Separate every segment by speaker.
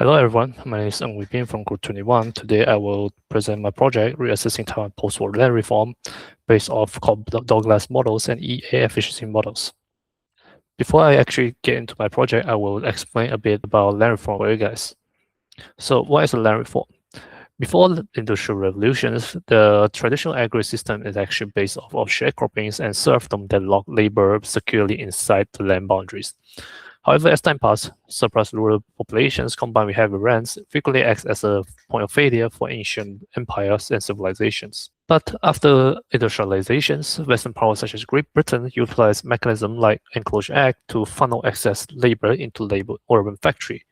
Speaker 1: Hello everyone, my name is Ng Bin from Group21. Today I will present my project reassessing Taiwan post-war land reform based off Douglas models and EA efficiency models. Before I actually get into my project, I will explain a bit about land reform for you guys. So what is a land reform? Before the industrial revolutions, the traditional agri system is actually based off of sharecroppings and serfdom that lock labor securely inside the land boundaries. However, as time passed, surplus rural populations combined with heavy rents frequently acts as a point of failure for ancient empires and civilizations. But after industrializations, Western powers such as Great Britain utilized mechanisms like Enclosure Act to funnel excess labor into urban factory.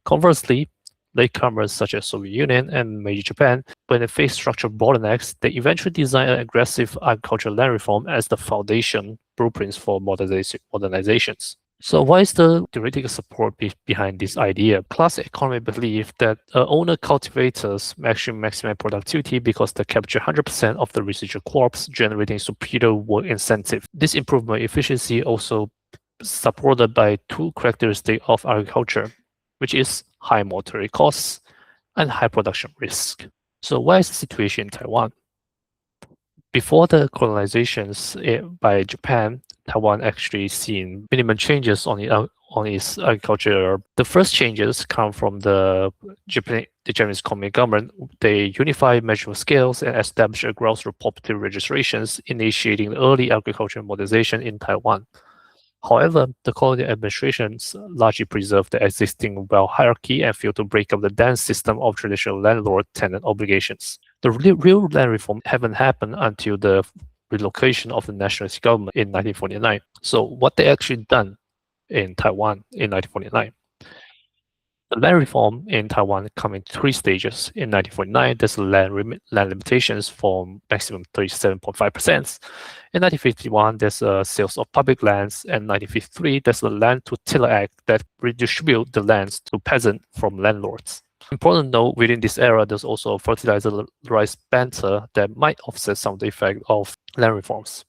Speaker 1: Conversely, latecomers such as Soviet Union and Meiji Japan, when they faced structural bottlenecks, they eventually designed an aggressive agricultural land reform as the foundation blueprints for modernizations. So what is the theoretical support behind this idea? Classic economy believe that owner-cultivators actually maximize productivity because they capture 100% of the residual crops, generating superior work incentive. This improvement efficiency also supported by two characteristics of agriculture, which is high mortality costs and high production risk. So what is the situation in Taiwan? Before the colonizations by Japan, Taiwan actually seen minimum changes on its agriculture. The first changes come from the Japanese Communist government. They unified measurement scales and established a grassroots property registrations, initiating early agricultural modernization in Taiwan. However, the colonial administrations largely preserved the existing wealth hierarchy and failed to break up the dense system of traditional landlord-tenant obligations. The real land reform haven't happened until the relocation of the nationalist government in 1949. So what they actually done in Taiwan in 1949? The land reform in Taiwan come in three stages. In 1949, there's land limitations from maximum 37.5%. In 1951, there's sales of public lands. And 1953, there's the Land to Tiller Act that redistribute the lands to peasants from landlords. Important note, within this era, there's also a fertilizer rice banter that might offset some of the effect of land reforms.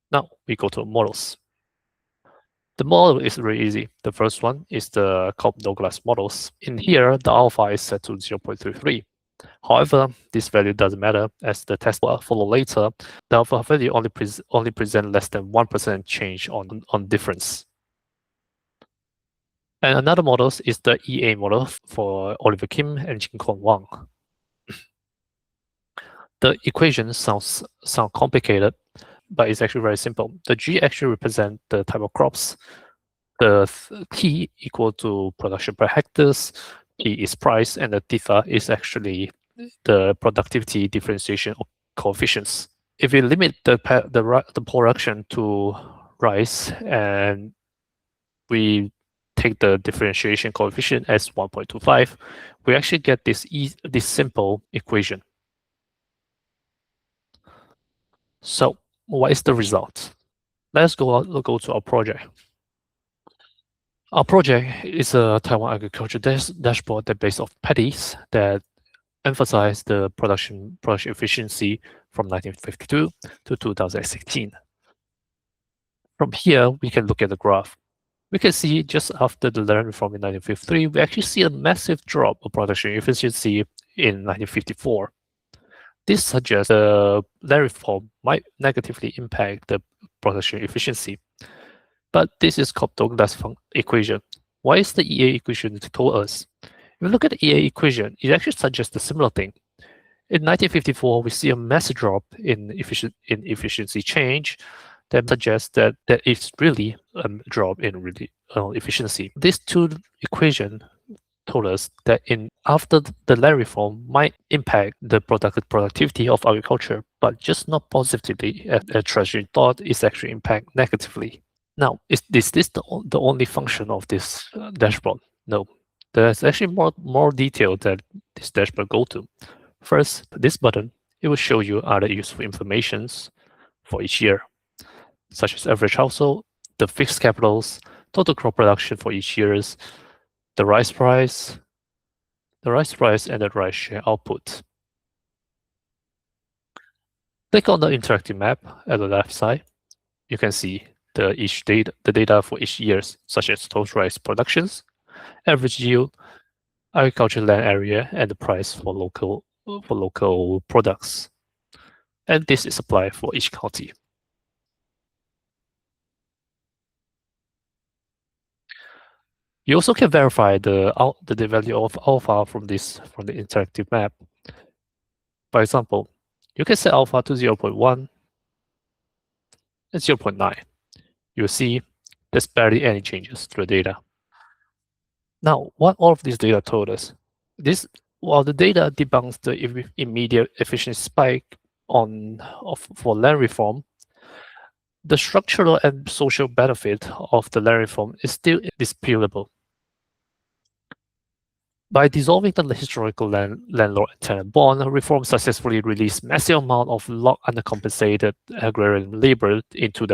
Speaker 1: Now we go to models. The model is really easy. The first one is the Cobb-Douglas models. In here, the alpha is set to 0.33. However, this value doesn't matter as the test will follow later. The alpha value only present less than 1% change on difference. And another model is the EA model for Oliver Kim and Jin-Kwon Wang. The equation sound complicated, but it's actually very simple. The G actually represents the type of crops. The T equal to production per hectares, P is price, and the theta is actually the productivity differentiation coefficients. If we limit the production to rice and we take the differentiation coefficient as 1.25, we actually get this simple equation. So what is the result? Let's go to our project. Our project is a Taiwan agriculture dashboard that based off patties that emphasize the production efficiency from 1952 to 2016. From here, we can look at the graph. We can see just after the land reform in 1953, we actually see a massive drop of production efficiency in 1954. This suggests the land reform might negatively impact the production efficiency. But this is called Douglas equation. Why is the EA equation told us? If we look at the EA equation, it actually suggests a similar thing. In 1954, we see a massive drop in efficiency change that suggests that it's really a drop in efficiency. These two equations told us that after the land reform might impact the productivity of agriculture, but just not positively as Treasury thought, it's actually impact negatively. Now, is this the only function of this dashboard? No, there's actually more detail that this dashboard go to. First, this button, it will show you other useful informations for each year, such as average household, the fixed capitals, total crop production for each years, the rice price, and the rice share output. Click on the interactive map at the left side. You can see the data for each year, such as total rice productions, average yield, agricultural land area, and the price for local products. And this is applied for each county. You also can verify the value of alpha from the interactive map. For example, you can set alpha to 0.1 and 0.9. You'll see there's barely any changes to the data. Now, what all of this data told us, while the data debunks the immediate efficiency spike for land reform, the structural and social benefit of the land reform is still indisputable. By dissolving the historical landlord and tenant bond, reform successfully released massive amount of locked undercompensated agrarian labor into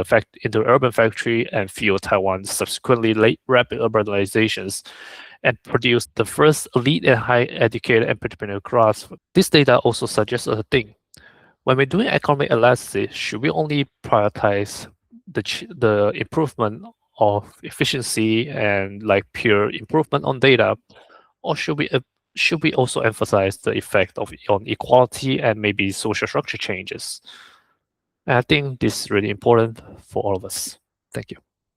Speaker 1: urban factory and fueled Taiwan's subsequently late rapid urbanizations and produced the first elite and high educated entrepreneurial class. This data also suggests a thing. When we're doing economic analysis, should we only prioritize the improvement of efficiency and like pure improvement on data, or should we also emphasize the effect on equality and maybe social structure changes? And I think this is really important for all of us. Thank you.